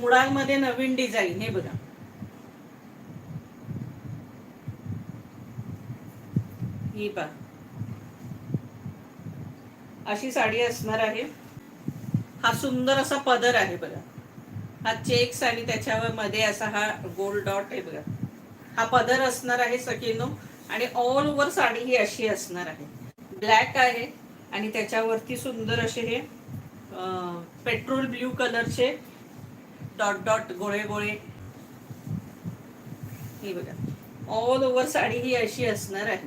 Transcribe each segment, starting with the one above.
मुळांमध्ये नवीन डिझाईन हे बघा, ही पहा अशी साडी असणार आहे. हा सुंदर असा पदर आहे बघा, हा चेक्स आणि त्याच्यावर मध्ये असा हा गोल्ड डॉट आहे बघा. हा पदर असणार आहे सखीनो, आणि ऑल ओव्हर साडी ही अशी असणार आहे. ब्लॅक आहे आणि त्याच्यावरती सुंदर असे हे पेट्रोल ब्ल्यू कलरचे डॉट डॉट गोळे गोळे हे बघा. ऑल ओव्हर साडी ही अशी असणार आहे.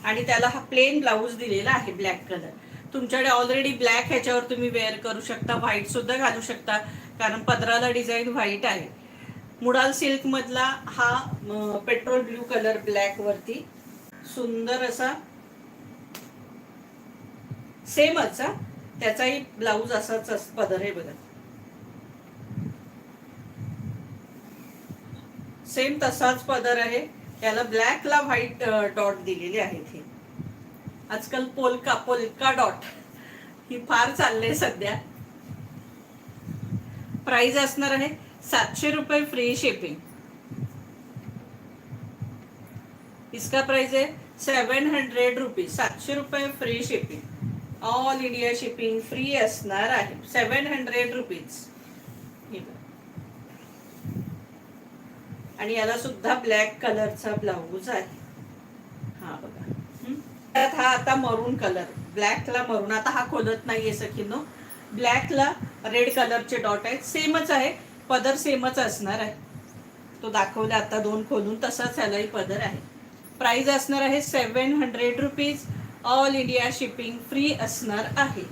आणि त्याला हा प्लेन ब्लाऊज दिलेला आहे ब्लॅक कलर. तुमच्याकडे ऑलरेडी ब्लॅक ह्याच्यावर तुम्ही वेअर करू शकता, व्हाईट सुद्धा घालू शकता, कारण पदराला डिझाईन व्हाईट आहे. मुडाल सिल्क मधला हा पेट्रोल ब्ल्यू कलर ब्लॅक वरती सुंदर असा सेमच त्याचाही ब्लाऊज असाच पदर आहे बघा, सेम तसाच पदर आहे. याला ब्लॅकला व्हाईट डॉट दिलेले आहेत. हे आजकाल पोलका डॉट ही फार चालले सध्या. प्राइस असणार आहे 700 रुपये फ्री शिपिंग. इसका प्राइस है 700 रुपीज. 700 रुपये free shipping. All India shipping free असणार आहे. 700 रुपीज. आणि याला सुद्धा ब्लॅक कलरचा ब्लाऊज आहे. हा बघा, त्यात हा आता मरून कलर, ब्लॅकला मरून. आता हा खोलत नाहीये सखीनो, ब्लॅकला रेड कलरचे डॉट आहेत. सेमच आहे पदर, सेमच असणार आहे. तो दाखवला आता दोन खोलून, तसाच यालाही पदर आहे. प्राइस असणार आहे 700 rupees. All India shipping free असणार आहे.